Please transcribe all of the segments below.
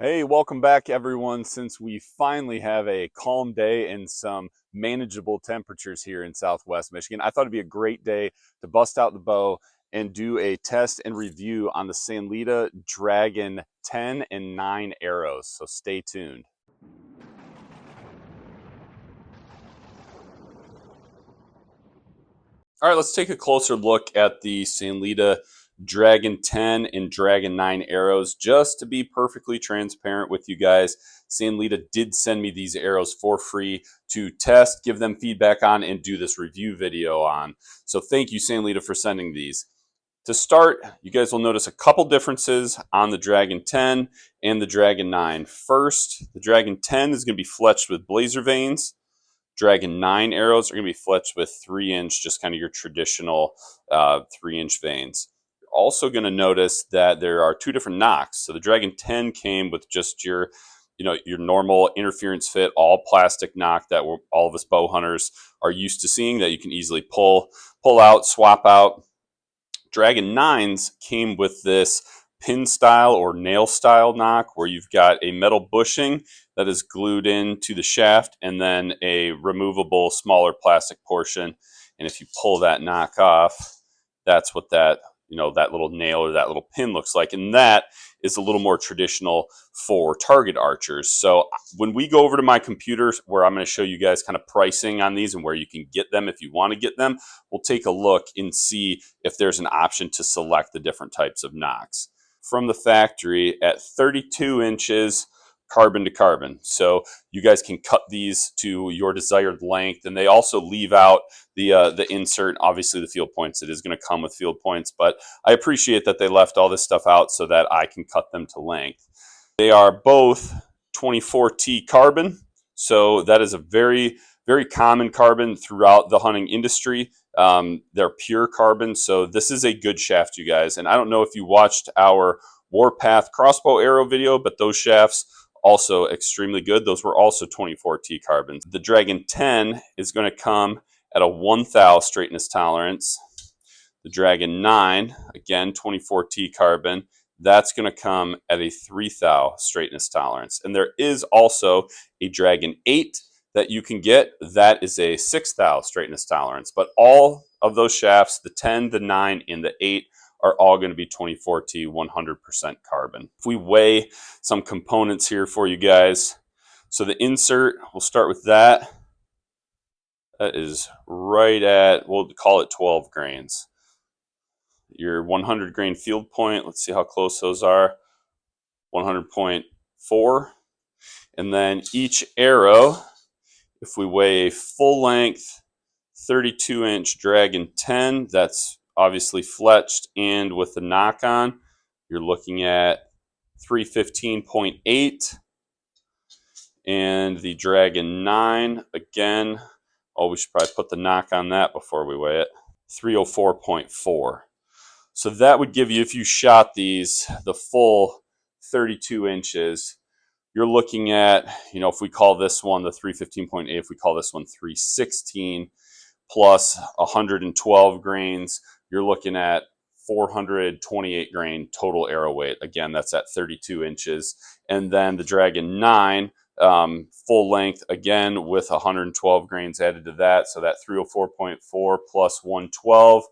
Hey, welcome back everyone. Since we finally have a calm day and some manageable temperatures here in Southwest Michigan, I thought it'd be a great day to bust out the bow and do a test and review on the Sanlida Draggin 10 and 9 arrows. So stay tuned. All right, let's take a closer look at the Sanlida Draggin 10 and Draggin 9 arrows. Just to be perfectly transparent with you guys, Sanlida did send me these arrows for free to test, give them feedback on, and do this review video on. So thank you, Sanlida, for sending these. To start, you guys will notice a couple differences on the Draggin 10 and the Draggin 9. First, the Draggin 10 is going to be fletched with blazer vanes. Draggin 9 arrows are going to be fletched with 3-inch, just kind of your traditional 3-inch vanes. You're also going to notice that there are two different nocks. So the Draggin 10 came with just your normal interference fit, all plastic nock that all of us bow hunters are used to seeing, that you can easily pull out, swap out. Draggin 9s came with this pin style or nail style nock where you've got a metal bushing that is glued into the shaft and then a removable smaller plastic portion. And if you pull that nock off, that's what that little nail or that little pin looks like. And that is a little more traditional for target archers. So when we go over to my computer where I'm going to show you guys kind of pricing on these and where you can get them if you want to get them, we'll take a look and see if there's an option to select the different types of nocks. From the factory at 32 inches carbon to carbon. So you guys can cut these to your desired length, and they also leave out the insert, obviously the field points. It is going to come with field points, but I appreciate that they left all this stuff out so that I can cut them to length. They are both 24T carbon, so that is a very, very common carbon throughout the hunting industry. They're pure carbon, so this is a good shaft, you guys. And I don't know if you watched our Warpath crossbow arrow video, but those shafts also extremely good. Those were also 24T carbons. The Draggin 10 is going to come at a 1 thou straightness tolerance. The Draggin 9, again, 24T carbon, that's going to come at a 3 thou straightness tolerance. And there is also a Draggin 8 that you can get. That is a 6 thou straightness tolerance. But all of those shafts, the 10, the 9, and the 8, are all going to be 24T 100% carbon. If we weigh some components here for you guys, so the insert, we'll start with that. That is right at, we'll call it 12 grains. Your 100 grain field point, let's see how close those are, 100.4. And then each arrow, if we weigh a full length 32-inch Draggin 10, that's obviously fletched and with the nock on, you're looking at 315.8. And the Draggin 9, again, we should probably put the nock on that before we weigh it, 304.4. So that would give you, if you shot these the full 32 inches, you're looking at, if we call this one the 315.8, if we call this one 316 plus 112 grains, you're looking at 428 grain total arrow weight. Again, that's at 32 inches. And then the Draggin 9, full length, again, with 112 grains added to that. So that 304.4 plus 112,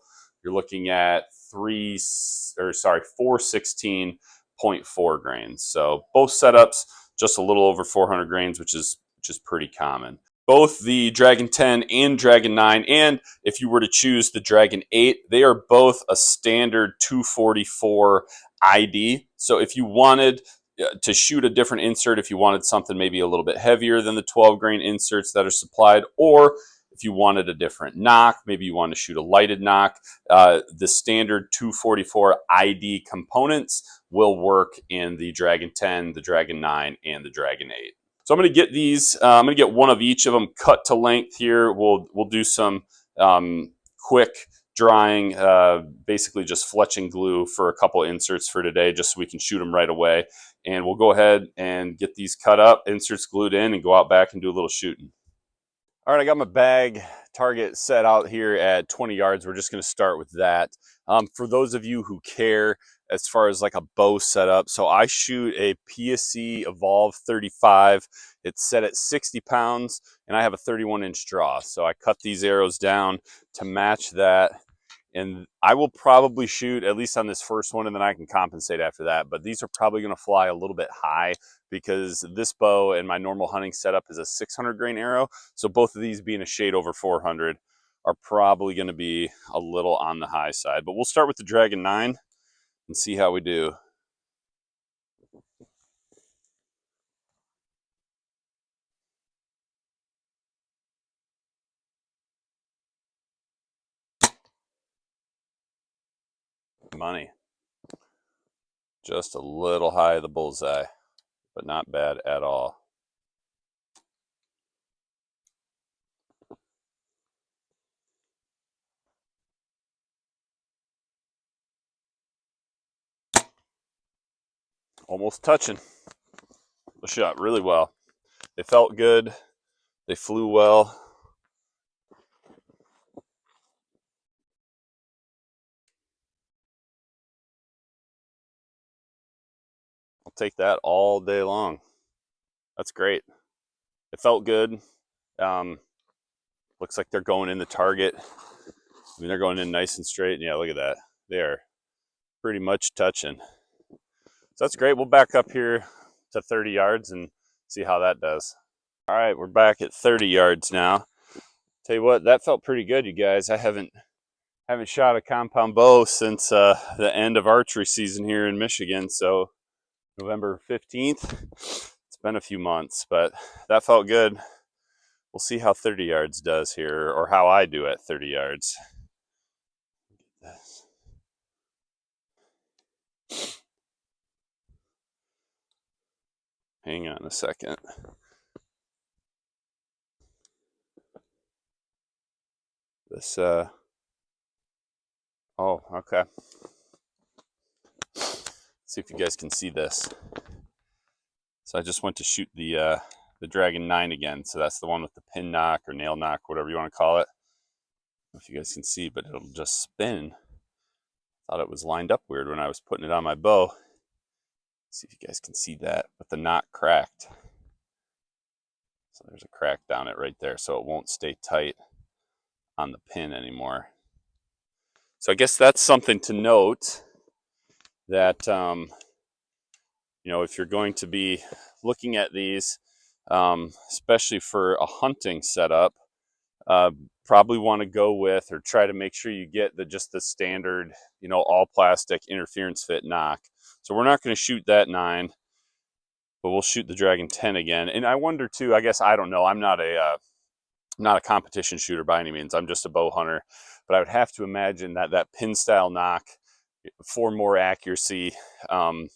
you're looking at 416.4 grains. So both setups, just a little over 400 grains, which is pretty common. Both the Draggin 10 and Draggin 9, and if you were to choose the Draggin 8, they are both a standard 244 ID. So if you wanted to shoot a different insert, if you wanted something maybe a little bit heavier than the 12 grain inserts that are supplied, or if you wanted a different nock, maybe you want to shoot a lighted nock, the standard 244 ID components will work in the Draggin 10, the Draggin 9, and the Draggin 8. So I'm going to get these, I'm going to get one of each of them cut to length here. We'll do some quick drying, basically just fletching glue for a couple inserts for today, just so we can shoot them right away. And we'll go ahead and get these cut up, inserts glued in, and go out back and do a little shooting. All right, I got my bag target set out here at 20 yards. We're just going to start with that. For those of you who care, as far as like a bow setup. So I shoot a PSC Evolve 35. It's set at 60 pounds, and I have a 31-inch draw. So I cut these arrows down to match that. And I will probably shoot at least on this first one, and then I can compensate after that. But these are probably going to fly a little bit high because this bow and my normal hunting setup is a 600 grain arrow. So both of these being a shade over 400 are probably going to be a little on the high side. But we'll start with the Draggin 9 and see how we do. Money. Just a little high of the bullseye, but not bad at all. Almost touching. The shot really well. They felt good. They flew well. I'll take that all day long. That's great. It felt good. Looks like they're going in the target. I mean, they're going in nice and straight. Yeah, look at that. They are pretty much touching. So that's great. We'll back up here to 30 yards and see how that does. All right, we're back at 30 yards now. Tell you what, that felt pretty good, you guys. I haven't shot a compound bow since the end of archery season here in Michigan. So November 15th. It's been a few months, but that felt good. We'll see how 30 yards does here, or how I do at 30 yards. Hang on a second. This, oh, okay. Let's see if you guys can see this. So I just went to shoot the Draggin 9 again. So that's the one with the pin nock or nail nock, whatever you want to call it. I don't know if you guys can see, but it'll just spin. Thought it was lined up weird when I was putting it on my bow. Let's see if you guys can see that, but the nock cracked. So there's a crack down it right there, so it won't stay tight on the pin anymore. So I guess that's something to note, that you know, if you're going to be looking at these, especially for a hunting setup, probably want to go with, or try to make sure you get just the standard, you know, all plastic interference fit nock. So we're not going to shoot that 9, but we'll shoot the Draggin 10 again. And I wonder too, I guess, I don't know, I'm not a competition shooter by any means. I'm just a bow hunter, but I would have to imagine that that pin style nock, for more accuracy, I'd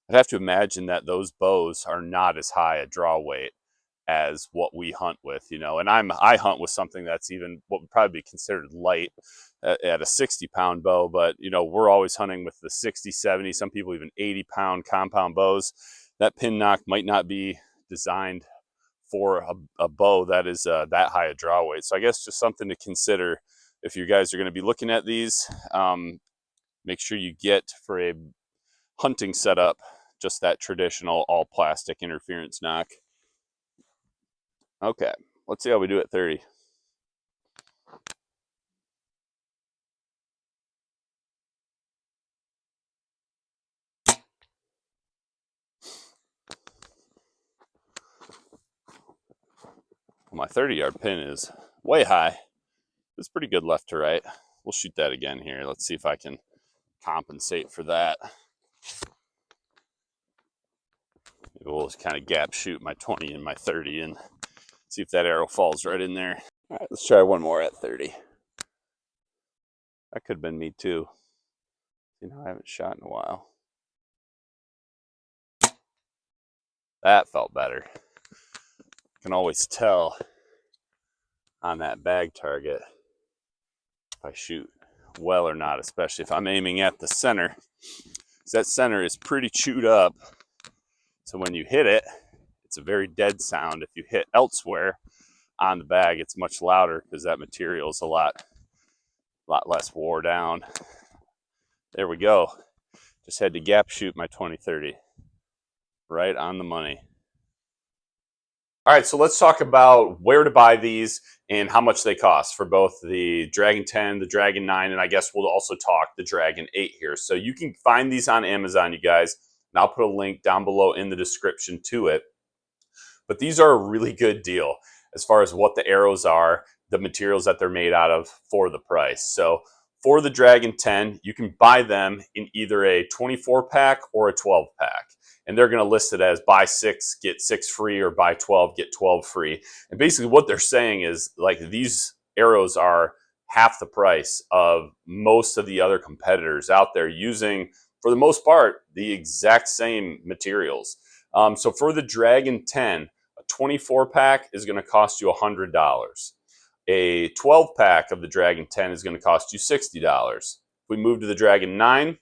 have to imagine that those bows are not as high a draw weight as what we hunt with, you know. And I hunt with something that's even what would probably be considered light at a 60-pound bow, but you know, we're always hunting with the 60, 70, some people even 80-pound compound bows. That pin nock might not be designed for a bow that is that high a draw weight. So I guess just something to consider if you guys are going to be looking at these. Make sure you get, for a hunting setup, just that traditional all plastic interference nock. Okay, let's see how we do at 30. My 30-yard pin is way high. It's pretty good left to right. We'll shoot that again here. Let's see if I can compensate for that. Maybe we'll just kind of gap shoot my 20 and my 30 and see if that arrow falls right in there. All right, let's try one more at 30. That could have been me too. You know, I haven't shot in a while. That felt better. I can always tell on that bag target if I shoot well or not, especially if I'm aiming at the center. Because that center is pretty chewed up. So when you hit it, it's a very dead sound. If you hit elsewhere on the bag, it's much louder because that material is a lot less wore down. There we go. Just had to gap shoot my 2030. Right on the money. All right, so let's talk about where to buy these and how much they cost for both the Draggin 10, the Draggin 9, and I guess we'll also talk the Draggin 8 here. So you can find these on Amazon, you guys, and I'll put a link down below in the description to it. But these are a really good deal as far as what the arrows are, the materials that they're made out of for the price. So for the Draggin 10, you can buy them in either a 24 pack or a 12 pack. And they're going to list it as buy 6, get 6 free, or buy 12, get 12 free. And basically what they're saying is, like, these arrows are half the price of most of the other competitors out there using, for the most part, the exact same materials. So for the Draggin 10, a 24 pack is going to cost you $100. A 12 pack of the Draggin 10 is going to cost you $60. If we move to the Draggin 9,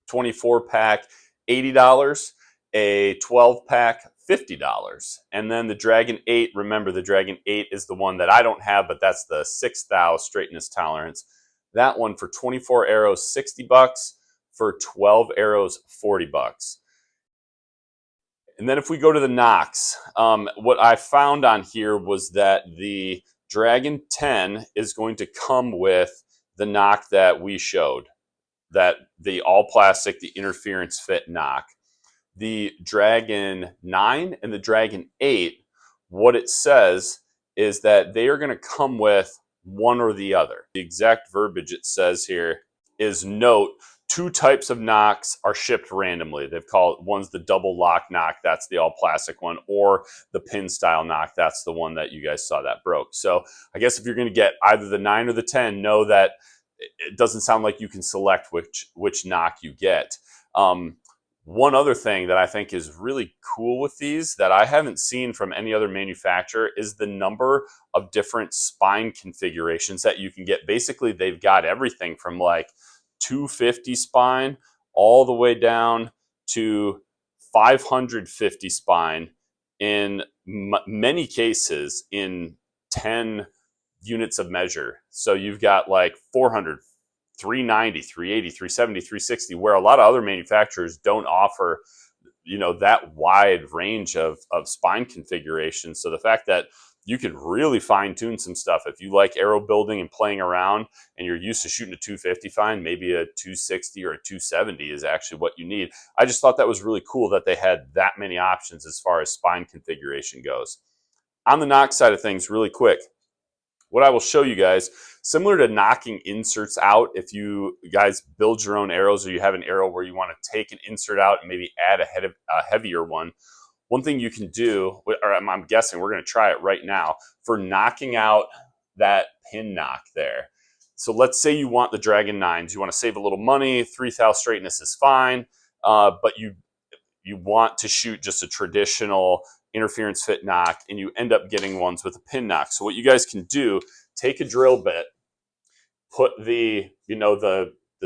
24 pack, $80. A 12 pack, $50. And then the Draggin 8, remember the Draggin 8 is the one that I don't have, but that's the 6 thou straightness tolerance. That one for 24 arrows, $60. For 12 arrows, $40. And then if we go to the nocks, what I found on here was that the Draggin 10 is going to come with the nock that we showed, that the all plastic, the interference fit nock. The Draggin 9 and the Draggin 8, what it says is that they are going to come with one or the other. The exact verbiage it says here is, note, 2 types of nocks are shipped randomly. They've called, one's the double lock nock, that's the all plastic one, or the pin style nock, that's the one that you guys saw that broke. So I guess if you're going to get either the 9 or the 10, know that it doesn't sound like you can select which nock you get. One other thing that I think is really cool with these that I haven't seen from any other manufacturer is the number of different spine configurations that you can get. Basically, they've got everything from like 250 spine all the way down to 550 spine, in many cases in 10 units of measure. So you've got like 400, 390, 380, 370, 360, where a lot of other manufacturers don't offer, you know, that wide range of spine configuration. So the fact that you could really fine tune some stuff, if you like arrow building and playing around and you're used to shooting a 250 fine, maybe a 260 or a 270 is actually what you need. I just thought that was really cool that they had that many options as far as spine configuration goes. On the nock side of things, really quick, what I will show you guys, similar to knocking inserts out, if you guys build your own arrows or you have an arrow where you want to take an insert out and maybe add a heavier one, one thing you can do, or I'm guessing we're going to try it right now, for knocking out that pin nock there. So let's say you want the Draggin 9s, you want to save a little money, 3 thou straightness is fine, but you want to shoot just a traditional interference fit nock, and you end up getting ones with a pin nock. So what you guys can do, take a drill bit, put the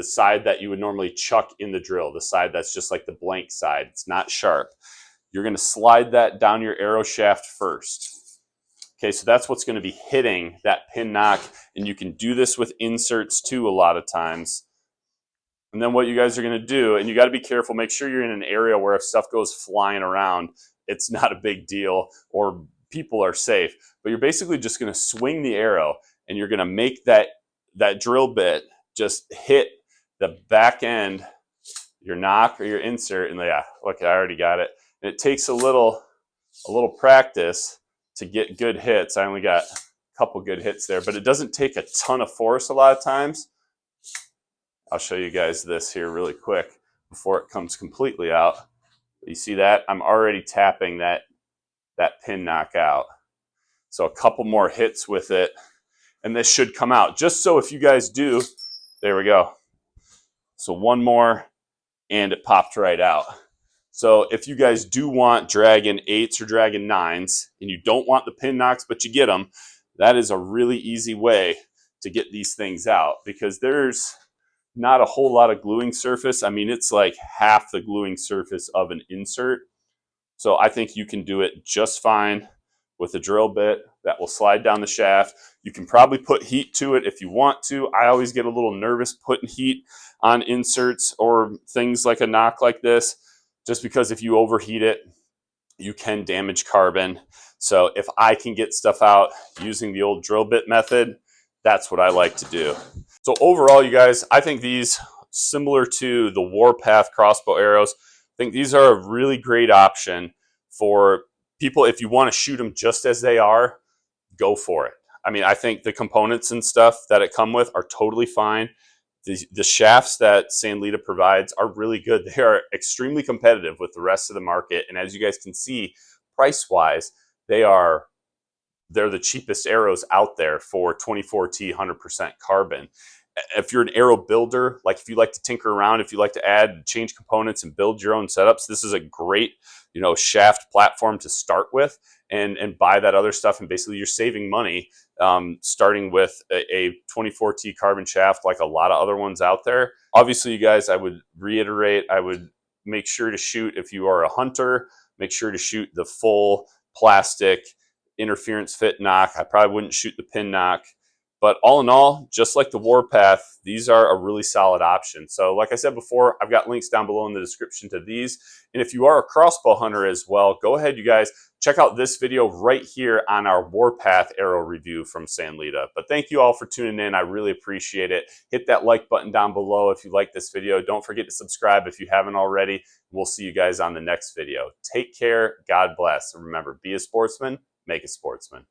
side that you would normally chuck in the drill, the side that's just like the blank side, it's not sharp. You're going to slide that down your arrow shaft first. Okay, so that's what's going to be hitting that pin nock, and you can do this with inserts too a lot of times. And then what you guys are going to do, and you got to be careful, make sure you're in an area where if stuff goes flying around, it's not a big deal or people are safe. But you're basically just going to swing the arrow, and you're going to make that drill bit just hit the back end, your nock or your insert. And yeah, look, I already got it. And it takes a little practice to get good hits. I only got a couple good hits there, but it doesn't take a ton of force a lot of times. I'll show you guys this here really quick before it comes completely out. You see that? I'm already tapping that pin nock out. So a couple more hits with it, and this should come out. Just so if you guys do, there we go. So one more, and it popped right out. So if you guys do want Draggin 8s or Draggin 9s, and you don't want the pin nocks, but you get them, that is a really easy way to get these things out, because there's not a whole lot of gluing surface. I mean, it's like half the gluing surface of an insert. So I think you can do it just fine with a drill bit that will slide down the shaft. You can probably put heat to it if you want to. I always get a little nervous putting heat on inserts or things like a nock like this, just because if you overheat it, you can damage carbon. So if I can get stuff out using the old drill bit method, that's what I like to do. So overall, you guys, I think these, similar to the Warpath crossbow arrows, I think these are a really great option for people. If you want to shoot them just as they are, go for it. I mean, I think the components and stuff that it come with are totally fine. The shafts that Sanlida provides are really good. They are extremely competitive with the rest of the market. And as you guys can see, price-wise, they're the cheapest arrows out there for 24T 100% carbon. If you're an arrow builder, like if you like to tinker around, if you like to add, change components and build your own setups, this is a great, shaft platform to start with and buy that other stuff. And basically you're saving money starting with a 24T carbon shaft like a lot of other ones out there. Obviously, you guys, I would reiterate, I would make sure to shoot, if you are a hunter, make sure to shoot the full plastic interference fit nock. I probably wouldn't shoot the pin nock. But all in all, just like the Warpath, these are a really solid option. So like I said before, I've got links down below in the description to these. And if you are a crossbow hunter as well, go ahead, you guys, check out this video right here on our Warpath arrow review from Sanlida. But thank you all for tuning in. I really appreciate it. Hit that like button down below if you like this video. Don't forget to subscribe if you haven't already. We'll see you guys on the next video. Take care. God bless. And remember, be a sportsman, make a sportsman.